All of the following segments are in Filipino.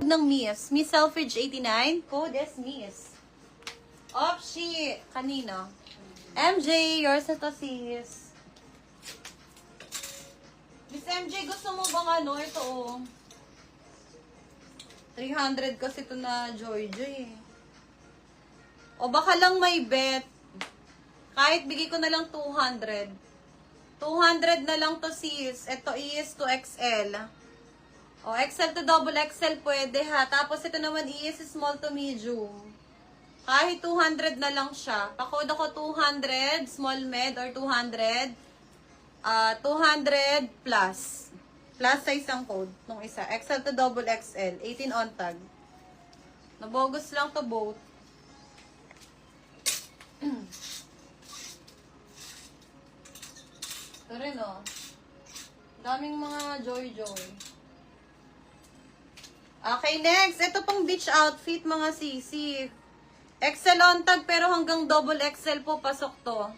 ng Miss. Miss Selfridge 89. Code is Miss. Opshi. Kanino? MJ, yours na to, sis. Miss MJ, gusto mo bang ano? Ito, oh. 300 kasi ito na Joy. O baka lang may bet. Kahit bigay ko na lang 200. 200 na lang to, sis. Ito is 2XL. O, XL to double XL pwede, ha. Tapos ito naman is small to medium. Kahit 200 na lang siya. Pa-code ako 200, small med or 200. 200 plus. Plus size ang code nung isa. XL to double XL. 18 on tag. Nabogus lang to both. Ito rin, oh. Daming mga joy. Okay, next. Ito pong beach outfit, mga sisi. XL on tag, pero hanggang double XL po pasok to.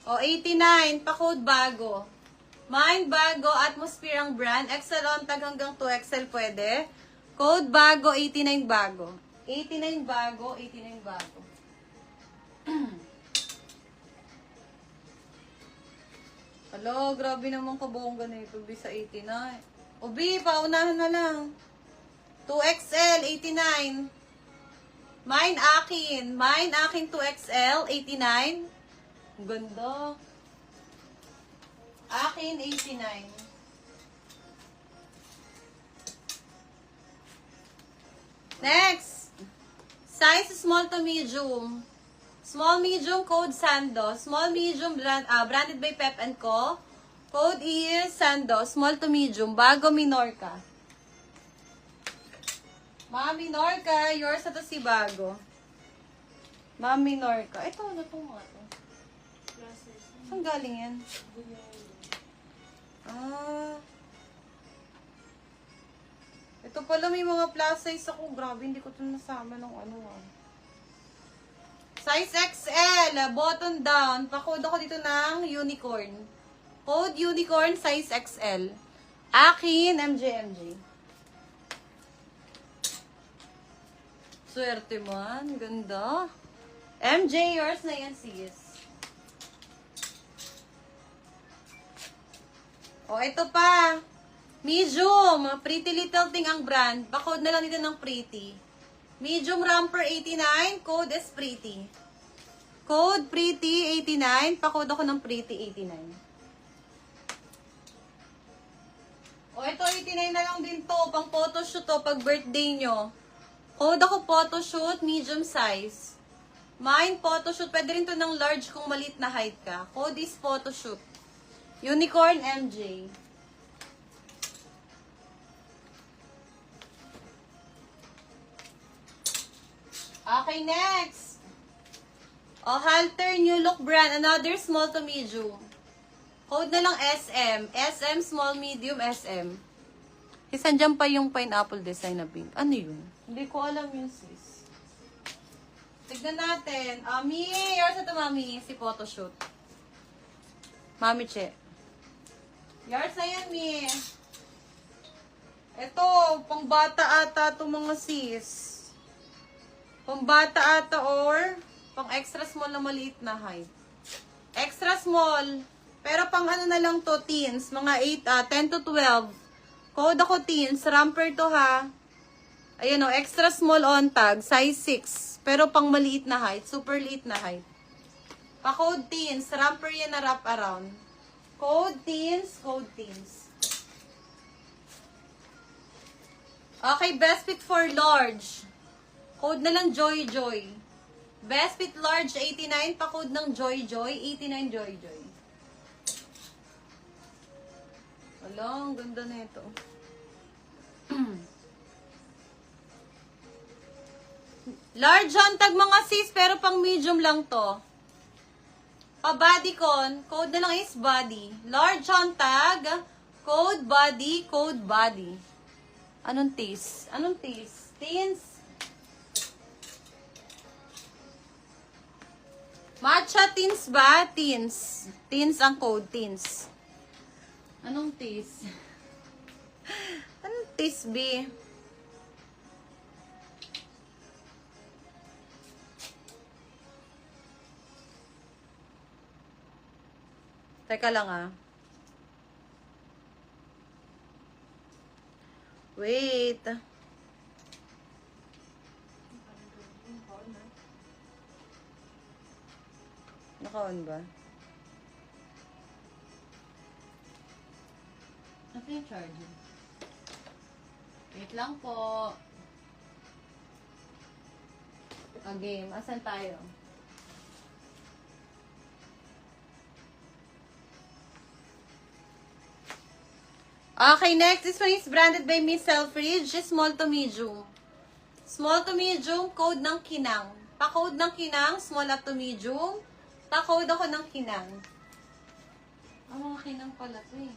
O, 89. Pa-code bago. Mind bago, atmosphere ang brand. XL on tag hanggang 2XL pwede. Code bago, 89 bago. 89 bago, 89 bago. Hello, grabe naman kabongga na ito. Sa 89. Ubi, paunahan na lang. 2XL, 89. Mine akin. Mine akin 2XL, 89. Ang ganda. Akin, 89. Next. Size small to medium. Small medium code Sando. Small medium branded by Pep & Co. Code is Sando. Small to medium. Bago Minorca. Mami Norca, yours na to si Bago. Mami Norca. Ito, ano to nga to? Saan galing yan? Ito pala may mga plus size ako. Grabe, hindi ko ito nasama ng ano. Size XL, button down. Pa-code ako dito ng unicorn. Code unicorn, size XL. Akin, MJ. Swerte man. Ganda. MJ, yours na yan, sis. O, ito pa. Medium. Pretty Little Thing ang brand. Pa-code na lang dito ng Pretty. Medium Romper 89. Code is Pretty. Code Pretty 89. Pa-code ako ng Pretty 89. O, ito 89 na lang din to. Pang photoshoot to pag birthday nyo. Code ako photoshoot, medium size. Mine photoshoot. Pwede rin to ng large kung maliit na height ka. Code is photoshoot. Unicorn MJ. Okay, next. O, halter, new look brand. Another small to medium. Code na lang SM. SM, small, medium, SM. Isan dyan pa yung pineapple design na pink. Ano yun? Hindi ko alam yun, sis. Tignan natin. Mi, yours na to, mami. Si photoshoot. Mami, che. Yours na yan, mi. Ito, pang bata ata to mga sis. Pang bata ata or pang extra small na maliit na height. Extra small. Pero pang ano na lang to, teens. Mga 10 to 12. Code ako teens. Romper to, ha. Ayan o, extra small on tag. Size 6. Pero pang maliit na height. Super liit na height. Pa-code teens. Romper yan na wrap around. Code teens. Code teens. Okay, best fit for large. Code na lang Joy. Best fit large 89. Pa-code ng Joy. 89 Joy. Wala, ang ganda na ito. Large on tag mga sis, pero pang medium lang to. Pa-bodycon, code na lang is body. Large on tag, code body. Anong tees? Teens? Matcha teens ba? Teens. Teens ang code, teens. Anong tees? Anong tees, B? Teka lang ah. Wait. Naka-on ba? Ano yung charger? Wait lang po. Game. Asan tayo? Okay, next. This one is branded by Miss Selfridge. Small to medium. Small to medium, code ng Kinang. Pa-code ng Kinang, small up to medium. Pa-code ako ng Kinang. Mga Kinang pala to eh.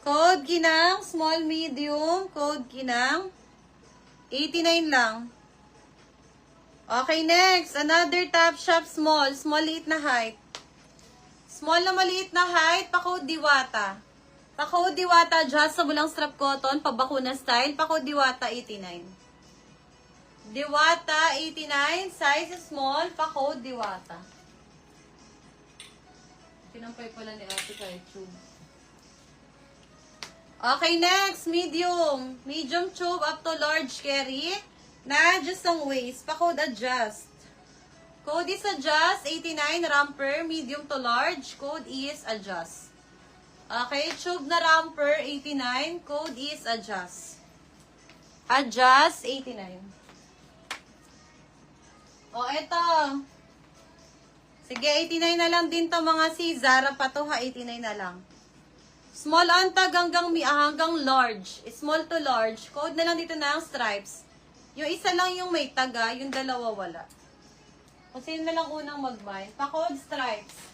Code Kinang, small, medium. Code Kinang. 89 lang. Okay, next. Another Topshop small. Small, liit na height. Small na maliit na height, pa-code Diwata. Pa-code Diwata, adjustable lang strap cotton, pabakuna style, pa-code Diwata 89. Diwata 89, size small, pa-code Diwata. Pinampay pala ni Ate kay tube. Okay, next, medium. Medium tube up to large carry. Na-adjust ang waist, pa-code adjust. Code is adjust, 89, romper, medium to large. Code is adjust. Okay, tube na romper, 89. Code is adjust. Adjust, 89. O, eto. Sige, 89 na lang din to mga si Zara pa to ha, 89 na lang. Small antag hanggang large. Small to large. Code na lang dito na ang stripes. Yung isa lang yung may taga, yung dalawa wala. Kung sino na lang unang mag-buy. Pa-code stripes.